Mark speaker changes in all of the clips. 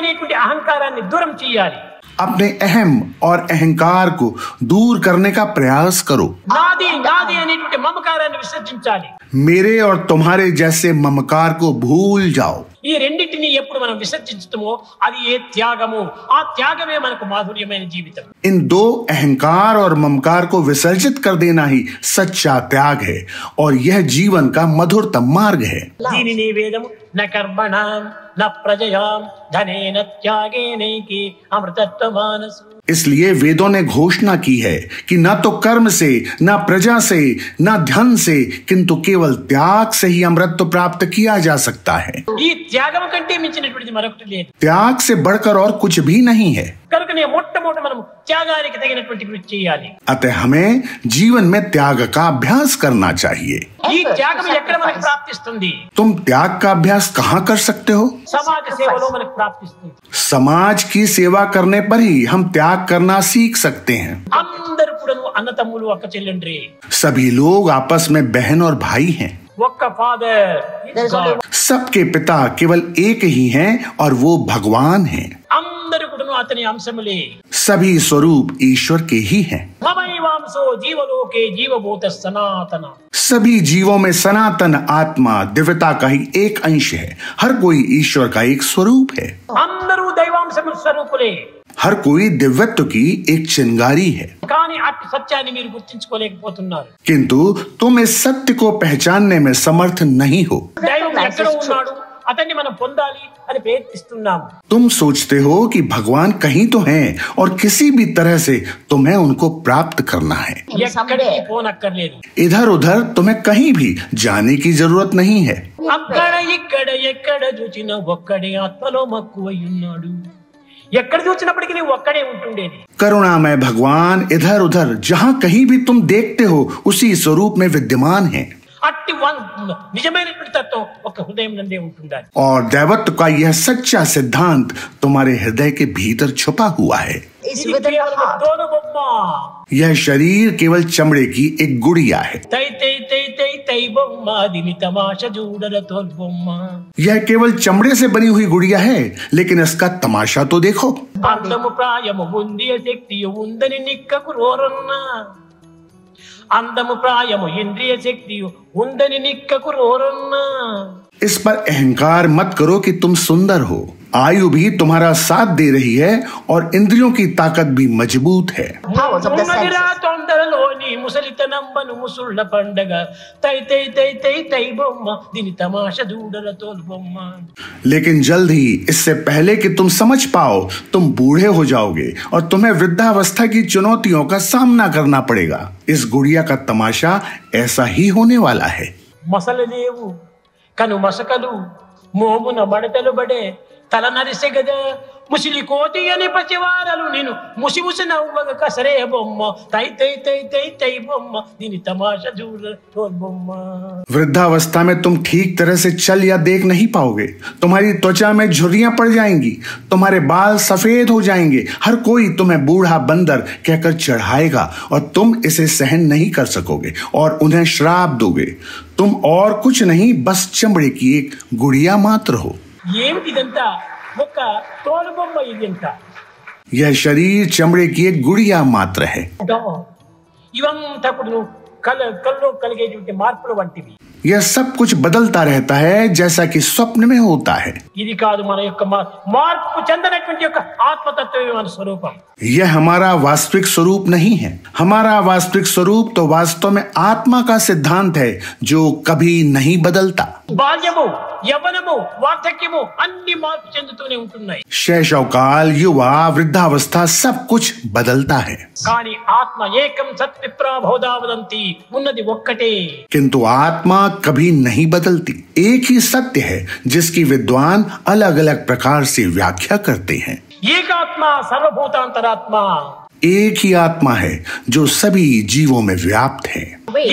Speaker 1: అనేటువంటి అహంకారాన్ని దూరం చేయాలి.
Speaker 2: अपने अहम और अहंकार को दूर करने का प्रयास करो.
Speaker 1: నాది నాది అనేటువంటి మమకారాన్ని విసర్జించాలి.
Speaker 2: मेरे और तुम्हारे जैसे ममकार को भूल जाओ.
Speaker 1: ఈ రెండింటిని ఎప్పుడు మనం విసర్జించుతామో అది ఏ త్యాగము, ఆ త్యాగమే మనకు మాధుర్యమైన జీవితం.
Speaker 2: इन दो अहंकार और ममकार को विसर्जित कर देना ही सच्चा त्याग है और यह जीवन का मधुरतम मार्ग है.
Speaker 1: దీనిని వేదము న కర్మణాం న ప్రజయాం ధనేన త్యాగేనైకి అమృతత్వమానసు.
Speaker 2: इसलिए वेदों ने घोषणा की है कि न तो कर्म से, न प्रजा से, न धन से, किंतु केवल त्याग से ही अमृत प्राप्त किया जा सकता है.
Speaker 1: ఈ త్యాగం కంటే మించినటువంటిది మరొకటి లేదు.
Speaker 2: त्याग से बढ़कर और कुछ भी नहीं है.
Speaker 1: కనుకనే మొట్టమొదట మనం త్యాగానికి తగినటువంటి కృషి చేయాలి.
Speaker 2: अतः हमें जीवन में त्याग का अभ्यास करना चाहिए.
Speaker 1: ఈ త్యాగం ఎక్కడ మనకు ప్రాప్తిస్తుంది?
Speaker 2: तुम त्याग का अभ्यास कहाँ कर सकते हो?
Speaker 1: సమాజ సేవలో మనకు ప్రాప్తిస్తుంది.
Speaker 2: समाज की सेवा करने पर ही हम त्याग करना सीख सकते हैं.
Speaker 1: అందరూ కూడా అన్న తమ్ములు అక్క చెల్లెండ్రి.
Speaker 2: सभी लोग आपस में बहन और भाई हैं.
Speaker 1: ఒక్క ఫాదర్,
Speaker 2: सबके पिता केवल एक ही हैं और वो भगवान हैं.
Speaker 1: అందరూ కూడా అతని అంశములే.
Speaker 2: सभी स्वरूप ईश्वर के ही हैं.
Speaker 1: మమైవాంసో జీవలోకే జీవభూత సనాతన.
Speaker 2: सभी जीवों में सनातन आत्मा दिव्यता का ही एक अंश है. हर कोई ईश्वर का एक स्वरूप है.
Speaker 1: అందరూ దైవాంశము స్వరూపులే.
Speaker 2: हर कोई दिव्यत्व की एक चिंगारी है.
Speaker 1: కానీ అట్టి సత్యాన్ని మీరు గుర్తించుకోలేకపోతున్నారు.
Speaker 2: किंतु तुम इस सत्य को पहचानने में समर्थ नहीं हो.
Speaker 1: దైవం ఎక్కడ ఉన్నాడు, అతన్ని మనం పొందాలి అని ప్రయత్నిస్తున్నాము.
Speaker 2: तुम सोचते हो कि भगवान कहीं तो हैं और किसी भी तरह से तुम्हें उनको प्राप्त करना है.
Speaker 1: ఎక్కడికి పోనక్కర్లేదు.
Speaker 2: इधर उधर तुम्हें कहीं भी जाने की जरूरत नहीं है.
Speaker 1: అక్కడ ఇక్కడ ఎక్కడ చూచినా ఒక్కడే ఆత్మలో మక్కువై ఉన్నాడు. ఎక్కడ చూసినప్పటికీ నువ్వు ఒక్కడే ఉంటుండేది.
Speaker 2: करुणामय भगवान इधर उधर जहाँ कहीं भी तुम देखते हो उसी स्वरूप में विद्यमान है.
Speaker 1: అట్టి నిజమైనటువంటి తత్వం ఒక హృదయం నందే ఉంటుండాలి.
Speaker 2: और दैवत्व का यह सच्चा सिद्धांत तुम्हारे हृदय के भीतर छुपा हुआ है.
Speaker 1: ఇది కేవలం తోలు బొమ్మ.
Speaker 2: यह शरीर केवल चमड़े की एक गुड़िया है.
Speaker 1: తై తై తై తై తై బొమ్మ దిని తమాషా చూడర తోలు బొమ్మ.
Speaker 2: यह केवल चमड़े से बनी हुई गुड़िया है, लेकिन इसका तमाशा तो देखो.
Speaker 1: అందము ప్రాయము ఉందియ శక్తియు ఉందని నిక్కకు రోరన్న. అందము ప్రాయము ఇంద్రియ శక్తియు ఉందని నిక్కకు రోరన్న.
Speaker 2: इस पर अहंकार मत करो कि तुम सुंदर हो. आयु भी तुम्हारा साथ दे रही है और इंद्रियों की ताकत भी मजबूत है.
Speaker 1: ఉన్నదిరా తొందరలోని ముసలితనంబను ముసుళ్ళ పండగ. తై తై తై తై తై బొమ్మ దీని తమాషా దూడల తోలు బొమ్మ.
Speaker 2: लेकिन जल्द ही, इससे पहले कि तुम समझ पाओ, तुम बूढ़े हो जाओगे और तुम्हें वृद्धावस्था की चुनौतियों का सामना करना पड़ेगा. इस गुड़िया का तमाशा ऐसा ही होने वाला है.
Speaker 1: మసలలేవు కను మసకలు మోమున మడతలు బడే తల నరిసె గద ముసిలి కోటి అని పసివారలు నేను ముసి ముసి నవ్వగ కసరే బొమ్మ. తై తై తై తై తై బొమ్మ దీని తమాషా చూడ తోల్ బొమ్మ.
Speaker 2: वृद्धावस्था में तुम ठीक तरह से चल या देख नहीं पाओगे. तुम्हारी त्वचा में झुर्रियां पड़ जाएंगी, तुम्हारे बाल सफेद हो जाएंगे. हर कोई तुम्हें बूढ़ा बंदर कहकर चढ़ाएगा और तुम इसे सहन नहीं कर सकोगे और उन्हें श्राप दोगे. तुम और कुछ नहीं, बस चमड़े की एक गुड़िया मात्र हो.
Speaker 1: ఏమిటిదంతా? ఒక తోలు బొమ్మ ఇదంతా.
Speaker 2: यह शरीर चमड़े की एक गुड़िया मात्र है.
Speaker 1: ఇవంతా ఇప్పుడు కల్లో కలిగేటువంటి మార్పులు వంటివి.
Speaker 2: यह सब कुछ बदलता रहता है जैसा कि स्वप्न में होता है.
Speaker 1: ఇది కాదు మన యొక్క మార్పు చెందనటువంటి యొక్క ఆత్మతత్వమే మన స్వరూపం.
Speaker 2: यह हमारा वास्तविक स्वरूप नहीं है. हमारा वास्तविक स्वरूप तो वास्तव में आत्मा का सिद्धांत है जो कभी नहीं बदलता.
Speaker 1: బాల్యము, యవ్వనము, వార్ధక్యము అన్ని మార్పు చెందుతూనే ఉంటున్నాయి.
Speaker 2: शैशवकाल, युवा, वृद्धावस्था सब कुछ बदलता है.
Speaker 1: కానీ ఆత్మ ఏకం సత్విప్రా బహుధా వదంతి. ఉన్నది ఒక్కటే.
Speaker 2: किंतु आत्मा कभी नहीं बदलती. एक ही सत्य है जिसकी विद्वान अलग अलग प्रकार से व्याख्या करते हैं.
Speaker 1: ఏకాత్మ సర్వభూతాంతరాత్మ.
Speaker 2: एक ही आत्मा है जो सभी जीवों में व्याप्त है.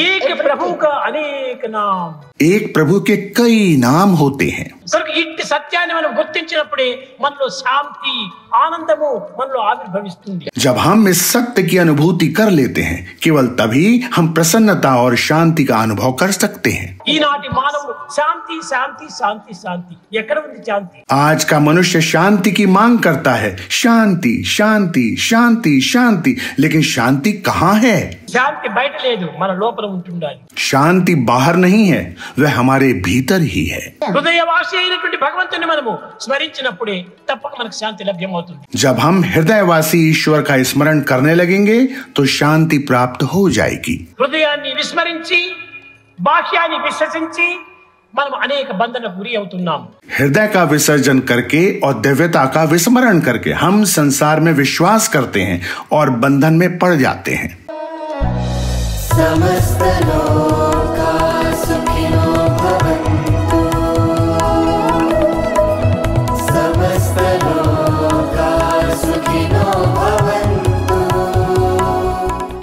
Speaker 1: एक प्रभु का अनेक नाम.
Speaker 2: एक प्रभु के कई नाम होते हैं।
Speaker 1: కనుక ఇట్టి సత్యాన్ని మనం గుర్తించినప్పుడే మనలో శాంతి ఆనందము మనలో ఆవిర్భవిస్తుంది।
Speaker 2: जब हम इस सत्य की अनुभूति कर लेते हैं, केवल तभी हम प्रसन्नता और शांति का अनुभव कर सकते हैं।
Speaker 1: ఈనాటి మానవుడు శాంతి శాంతి శాంతి శాంతి, ఎక్కడ ఉంది శాంతి?
Speaker 2: आज का मनुष्य शांति की मांग करता है, शांति शांति शांति शांति, लेकिन शांति कहाँ है?
Speaker 1: శాంతి బయట లేదు, మన లోపల ఉంటుండాలి।
Speaker 2: शांति बाहर नहीं है, वह हमारे भीतर ही है।
Speaker 1: హృదయవాసి అయినటువంటి భగవంతుని మనము స్మరించినప్పుడే తప్పక మనకు శాంతి లభ్యమవుతుంది।
Speaker 2: जब हम हृदयवासी ईश्वर का स्मरण करने लगेंगे तो शांति प्राप्त हो जाएगी।
Speaker 1: హృదయాన్ని విస్మరించి బాహ్యాన్ని విశ్వసించి మనం అనేక బంధనకు గురి అవుతున్నాం।
Speaker 2: हृदय का विसर्जन करके और दिव्यता का विस्मरण करके हम संसार में विश्वास करते हैं और बंधन में पड़ जाते हैं।
Speaker 3: समस्त लोग